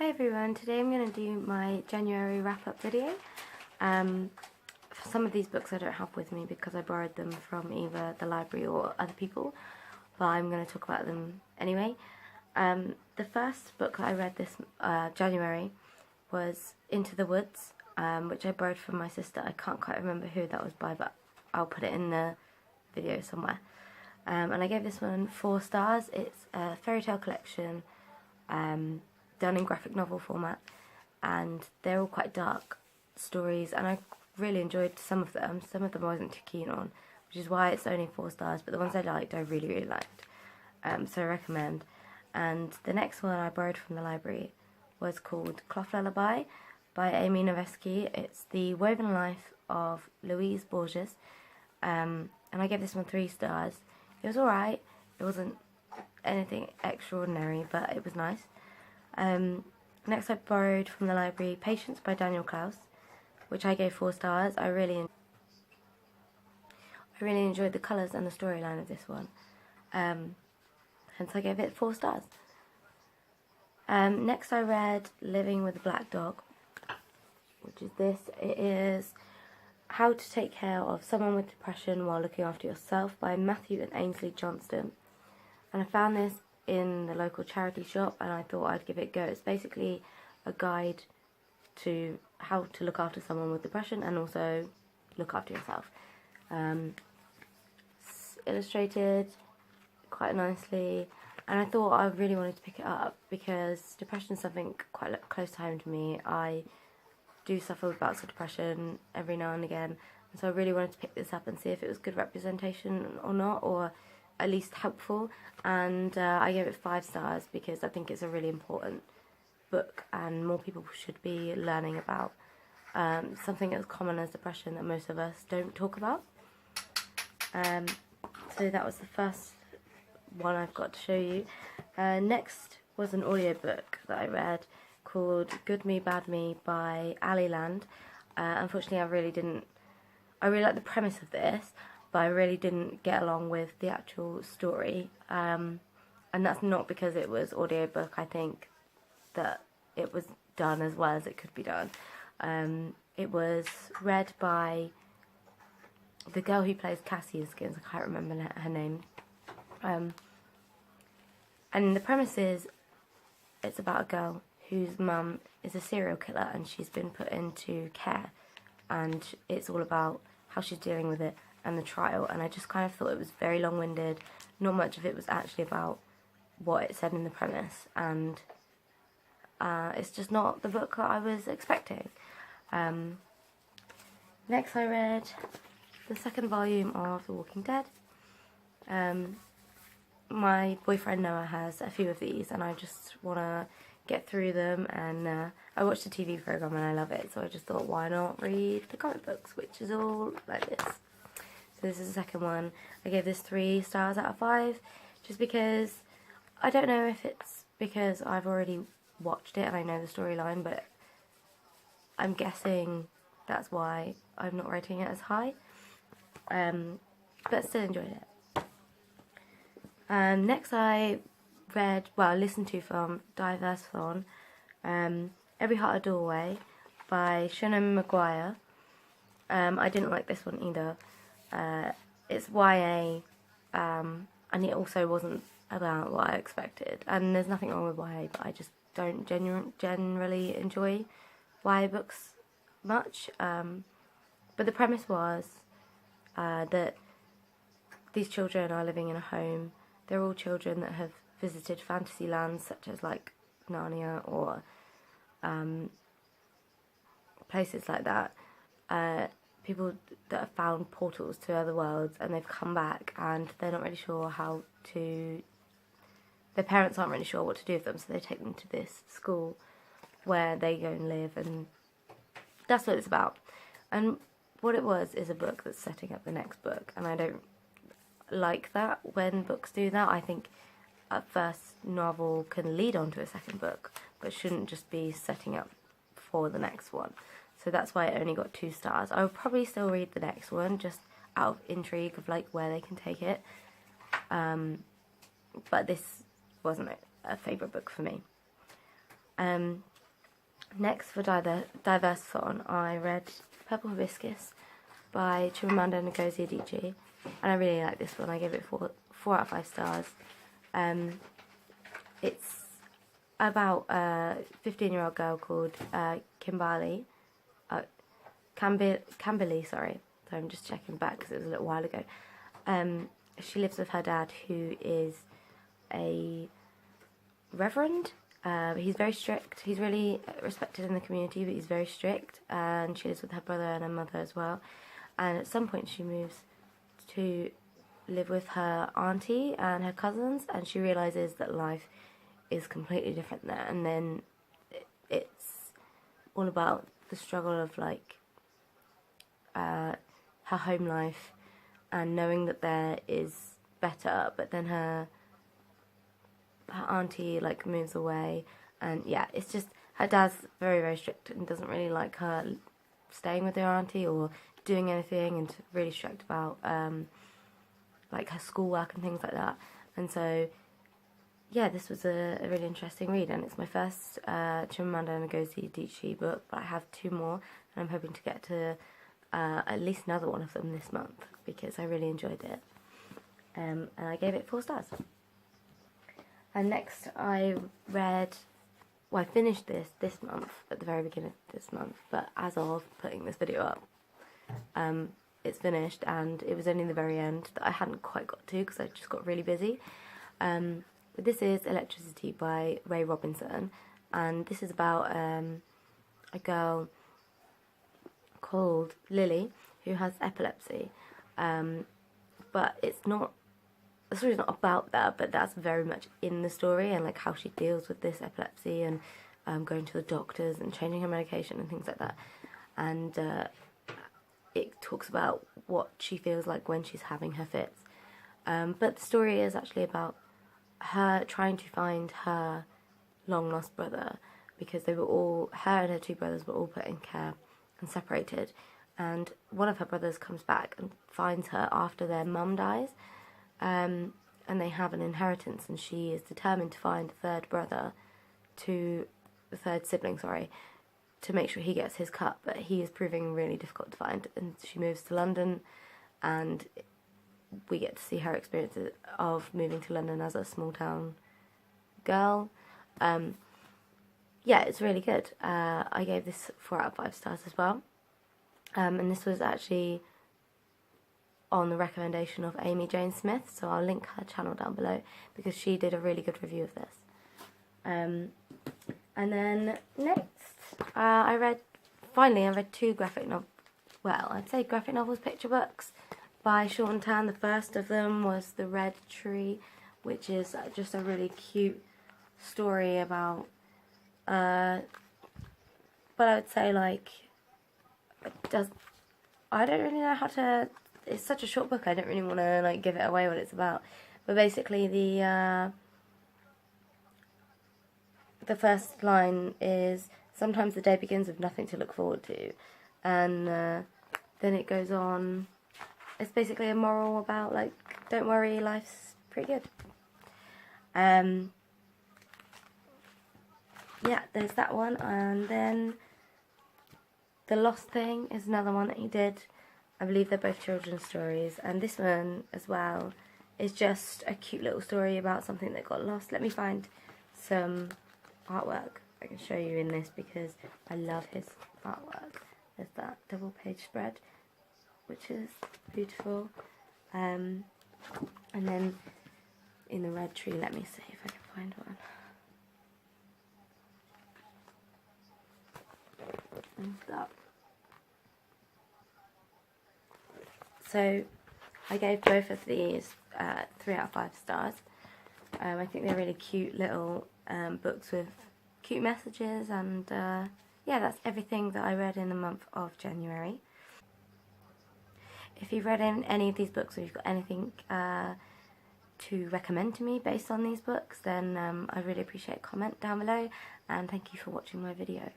Hi everyone, today I'm going to do my January wrap-up video. For some of these books I don't have with me because I borrowed them from either the library or other people, but I'm going to talk about them anyway. The first book that I read this January was Into the Woods, which I borrowed from my sister. I can't quite remember who that was by, but I'll put it in the video somewhere. And I gave this one 4 stars. It's a fairy tale collection, done in graphic novel format, and they're all quite dark stories, and I really enjoyed some of them. Some of them I wasn't too keen on, which is why it's only 4 stars, but the ones I liked, I really liked. So I recommend. And the next one I borrowed from the library was called Cloth Lullaby by Amy Novesky. It's the woven life of Louise Borges, and I gave this one 3 stars. It was alright, it wasn't anything extraordinary, but it was nice. Next I borrowed from the library Patience by Daniel Klaus, which I gave 4 stars. I really enjoyed the colours and the storyline of this one, hence I gave it 4 stars. Next I read Living with a Black Dog, which is this. It is How to Take Care of Someone with Depression While Looking After Yourself by Matthew and Ainsley Johnston, and I found this in the local charity shop and I thought I'd give it a go. It's basically a guide to how to look after someone with depression and also look after yourself. It's illustrated quite nicely, and I thought I really wanted to pick it up because depression is something quite close to home to me. I do suffer with bouts of depression every now and again, and so I really wanted to pick this up and see if it was good representation or not, or at least helpful. And I gave it 5 stars because I think it's a really important book and more people should be learning about something as common as depression that most of us don't talk about. So that was the first one I've got to show you. Next was an audiobook that I read called Good Me Bad Me by Ali Land. Unfortunately I really liked the premise of this, but I really didn't get along with the actual story, and that's not because it was audiobook. I think that it was done as well as it could be done. It was read by the girl who plays Cassie Skins, I can't remember her name, and the premise is it's about a girl whose mum is a serial killer and she's been put into care, and it's all about how she's dealing with it and the trial, and I just kind of thought it was very long-winded. Not much of it was actually about what it said in the premise, and it's just not the book that I was expecting. Next I read the 2nd volume of The Walking Dead. My boyfriend Noah has a few of these and I just want to get through them, and I watched the TV programme and I love it, so I just thought why not read the comic books, which is all like this. So this is the 2nd one. I gave this 3 stars out of 5, just because I don't know if it's because I've already watched it and I know the storyline, but I'm guessing that's why I'm not rating it as high. But still enjoyed it. Next I listened to from Diversethon, Every Heart a Doorway by Shannon Maguire. I didn't like this one either. It's YA, and it also wasn't about what I expected, and there's nothing wrong with YA, but I just don't generally enjoy YA books much. But the premise was that these children are living in a home. They're all children that have visited fantasy lands such as like Narnia or places like that. People that have found portals to other worlds, and they've come back and they're not really sure their parents aren't really sure what to do with them, so they take them to this school where they go and live, and that's what it's about. And what it was is a book that's setting up the next book, and I don't like that when books do that. I think a first novel can lead on to a 2nd book, but shouldn't just be setting up for the next one. So that's why it only got 2 stars. I would probably still read the next one, just out of intrigue of like where they can take it. But this wasn't a favourite book for me. Next, for diverse fun, I read Purple Hibiscus by Chimamanda Ngozi Adichie, and I really like this one. I gave it 4 out of 5 stars. It's about a 15-year-old girl called Kimberly. Camberley, sorry. So I'm just checking back because it was a little while ago. She lives with her dad, who is a reverend. He's very strict. He's really respected in the community, but he's very strict. And she lives with her brother and her mother as well. And at some point she moves to live with her auntie and her cousins, and she realises that life is completely different there. And then it's all about the struggle of like her home life and knowing that there is better, but then her auntie like moves away, and yeah, it's just her dad's very, very strict and doesn't really like her staying with her auntie or doing anything, and really strict about like her schoolwork and things like that. And so yeah, this was a really interesting read, and it's my first Chimamanda Ngozi Adichie book, but I have 2 more, and I'm hoping to get to at least another one of them this month, because I really enjoyed it. And I gave it 4 stars. And next I read, well, I finished this month, at the very beginning of this month, but as of putting this video up, it's finished, and it was only the very end that I hadn't quite got to because I just got really busy. But this is Electricity by Ray Robinson, and this is about a girl called Lily who has epilepsy, but it's not, the story's not about that, but that's very much in the story, and like how she deals with this epilepsy, and going to the doctors and changing her medication and things like that. And it talks about what she feels like when she's having her fits. But the story is actually about her trying to find her long lost brother, because they were all, her and her 2 brothers were all put in care and separated, and one of her brothers comes back and finds her after their mum dies, and they have an inheritance, and she is determined to find the third sibling, to make sure he gets his cut, but he is proving really difficult to find. And she moves to London, and we get to see her experiences of moving to London as a small town girl. Yeah, it's really good. I gave this 4 out of 5 stars as well. And this was actually on the recommendation of Amy Jane Smith, so I'll link her channel down below, because she did a really good review of this. And then next, I read 2 graphic novels. Well, I'd say graphic novels, picture books by Shaun Tan. The first of them was The Red Tree, which is just a really cute story about, but I would say like, I don't really know how to, it's such a short book, I don't really want to like give it away what it's about. But basically the first line is, sometimes the day begins with nothing to look forward to, and then it goes on, it's basically a moral about like, don't worry, life's pretty good. Yeah, there's that one. And then The Lost Thing is another one that he did. I believe they're both children's stories, and this one as well is just a cute little story about something that got lost. Let me find some artwork I can show you in this, because I love his artwork. There's that double page spread, which is beautiful. And then in The Red Tree, let me see if I can find one. And that. So I gave both of these 3 out of 5 stars. I think they're really cute little books with cute messages, and yeah, that's everything that I read in the month of January. If you've read any of these books, or you've got anything to recommend to me based on these books, then I really appreciate a comment down below, and thank you for watching my video.